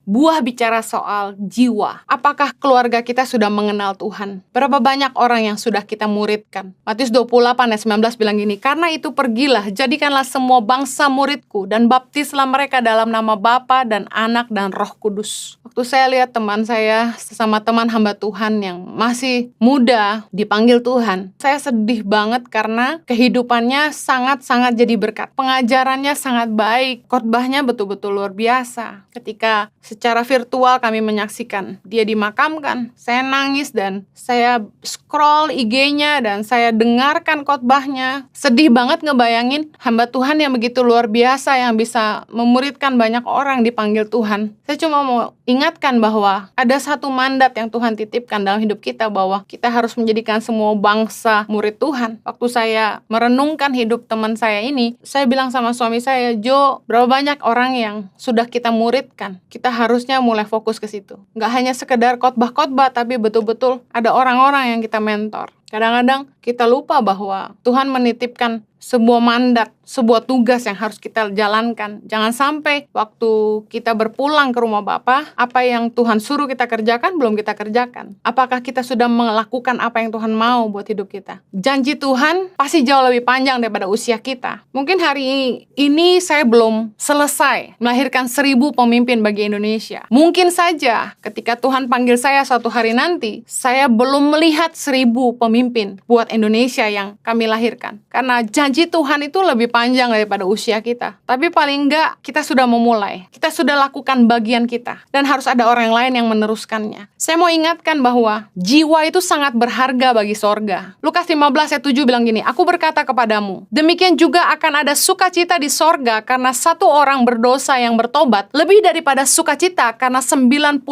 buah bicara soal jiwa. Apakah keluarga kita sudah mengenal Tuhan? Berapa banyak orang yang sudah kita muridkan? Matius 28 ayat 19 bilang gini, karena itu pergilah, jadikanlah semua bangsa muridku, dan baptislah mereka dalam nama Bapa dan Anak dan Roh Kudus. Waktu saya lihat teman saya, sesama teman hamba Tuhan yang masih muda, dipanggil Tuhan, saya sedih banget karena kehidupannya sangat-sangat jadi berkat. Pengajarannya sangat baik, khotbahnya betul-betul luar biasa. Ketika secara virtual kami menyaksikan dia dimakamkan, saya nangis dan saya scroll IG-nya dan saya dengarkan khotbahnya. Sedih banget ngebayangin hamba Tuhan yang begitu luar biasa yang bisa memuridkan banyak orang dipanggil Tuhan. Saya cuma mau ingatkan bahwa ada satu mandat yang Tuhan titipkan dalam hidup kita, bahwa kita harus menjadikan semua bangsa murid Tuhan. Waktu saya merenungkan hidup teman saya ini, saya bilang sama suami saya, Jo, berapa banyak orang yang sudah kita muridkan? Kita harusnya mulai fokus ke situ. Nggak hanya sekedar khotbah-khotbah, tapi betul-betul ada orang-orang yang kita mentor. Kadang-kadang kita lupa bahwa Tuhan menitipkan sebuah mandat, sebuah tugas yang harus kita jalankan. Jangan sampai waktu kita berpulang ke rumah Bapa, apa yang Tuhan suruh kita kerjakan, belum kita kerjakan. Apakah kita sudah melakukan apa yang Tuhan mau buat hidup kita? Janji Tuhan pasti jauh lebih panjang daripada usia kita. Mungkin hari ini saya belum selesai melahirkan 1000 pemimpin bagi Indonesia. Mungkin saja ketika Tuhan panggil saya suatu hari nanti, saya belum melihat 1000 pemimpin buat Indonesia yang kami lahirkan. Karena janji Tuhan itu lebih panjang daripada usia kita. Tapi paling enggak kita sudah memulai. Kita sudah lakukan bagian kita. Dan harus ada orang lain yang meneruskannya. Saya mau ingatkan bahwa jiwa itu sangat berharga bagi sorga. Lukas 15 ayat 7 bilang gini, aku berkata kepadamu, demikian juga akan ada sukacita di sorga karena satu orang berdosa yang bertobat, lebih daripada sukacita karena 99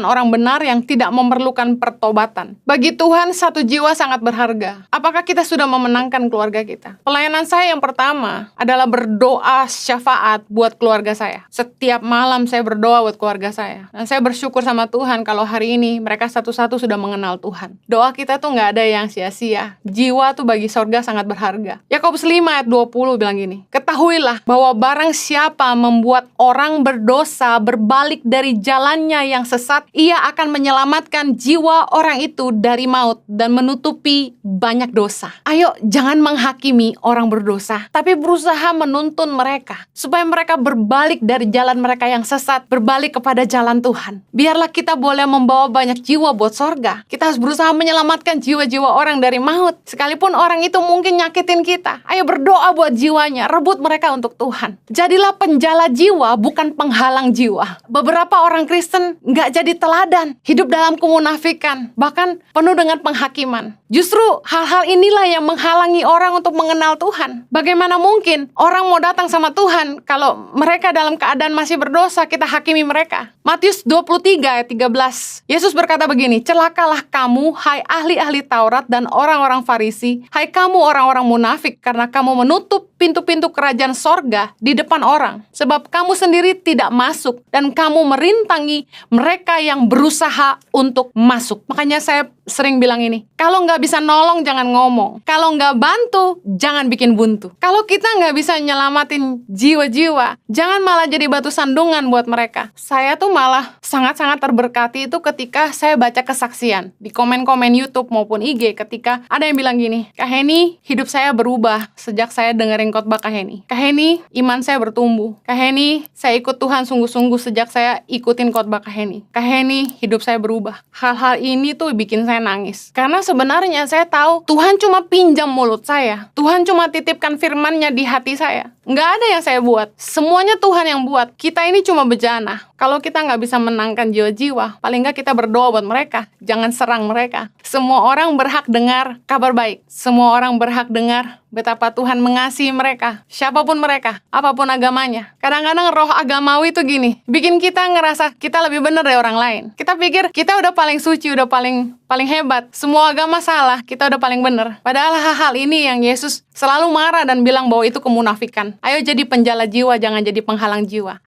orang benar yang tidak memerlukan pertobatan. Bagi Tuhan, satu jiwa sangat berharga. Apakah kita sudah memenangkan keluarga kita? Pelayanan saya yang pertama adalah berdoa syafaat buat keluarga saya. Setiap malam saya berdoa buat keluarga saya. Dan saya bersyukur sama Tuhan kalau hari ini mereka satu-satu sudah mengenal Tuhan. Doa kita tuh nggak ada yang sia-sia. Jiwa tuh bagi sorga sangat berharga. Yakobus 5 ayat 20 bilang gini, ketahuilah bahwa barang siapa membuat orang berdosa berbalik dari jalannya yang sesat, ia akan menyelamatkan jiwa orang itu dari maut dan menutupi banyak dosa. Ayo jangan menghakimi orang berdosa, tapi berusaha menuntun mereka supaya mereka berbalik dari jalan mereka yang sesat, berbalik kepada jalan Tuhan. Biarlah kita boleh membawa banyak jiwa buat sorga. Kita harus berusaha menyelamatkan jiwa-jiwa orang dari maut. Sekalipun orang itu mungkin nyakitin kita, ayo berdoa buat jiwanya, rebut mereka untuk Tuhan. Jadilah penjala jiwa, bukan penghalang jiwa. Beberapa orang Kristen nggak jadi teladan, hidup dalam kemunafikan, bahkan penuh dengan penghakiman. Justru hal-hal inilah yang menghalangi orang untuk mengenal Tuhan. Bagaimana mungkin orang mau datang sama Tuhan kalau mereka dalam keadaan masih berdosa, kita hakimi mereka? Matius 23 ayat 13. Yesus berkata begini, celakalah kamu, hai ahli-ahli Taurat dan orang-orang Farisi, hai kamu orang-orang munafik, karena kamu menutup pintu-pintu kerajaan sorga di depan orang. Sebab kamu sendiri tidak masuk dan kamu merintangi mereka yang berusaha untuk masuk. Makanya saya sering bilang ini, kalau nggak bisa nolong jangan ngomong, kalau nggak bantu jangan bikin buntu. Kalau kita nggak bisa nyelamatin jiwa-jiwa, jangan malah jadi batu sandungan buat mereka. Saya tuh malah sangat-sangat terberkati itu ketika saya baca kesaksian di komen-komen YouTube maupun IG, ketika ada yang bilang gini, Kak Heni, hidup saya berubah sejak saya dengerin khotbah Kak Heni. Kak Heni, iman saya bertumbuh. Kak Heni, saya ikut Tuhan sungguh-sungguh sejak saya ikutin khotbah Kak Heni. Kak Heni, hidup saya berubah. Hal-hal ini tuh bikin saya nangis. Karena sebenarnya saya tahu Tuhan cuma pinjam mulut saya. Tuhan cuma titipkan firman-Nya di hati saya. Nggak ada yang saya buat. Semuanya Tuhan yang buat. Kita ini cuma bejana. Kalau kita nggak bisa menangkan jiwa-jiwa, paling nggak kita berdoa buat mereka. Jangan serang mereka. Semua orang berhak dengar kabar baik. Semua orang berhak dengar betapa Tuhan mengasihi mereka. Siapapun mereka, apapun agamanya. Kadang-kadang roh agamawi itu gini, bikin kita ngerasa kita lebih benar dari orang lain. Kita pikir kita udah paling suci, udah paling hebat. Semua agama salah, kita udah paling benar. Padahal hal-hal ini yang Yesus selalu marah dan bilang bahwa itu kemunafikan. Ayo jadi penjala jiwa, jangan jadi penghalang jiwa.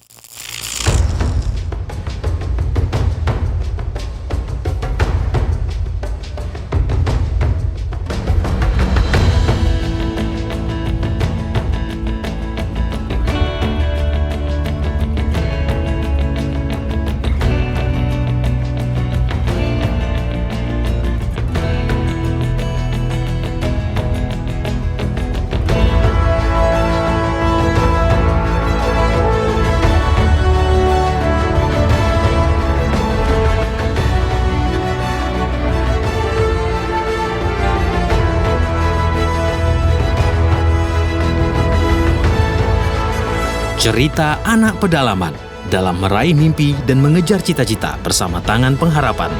Cerita anak pedalaman dalam meraih mimpi dan mengejar cita-cita bersama Tangan Pengharapan.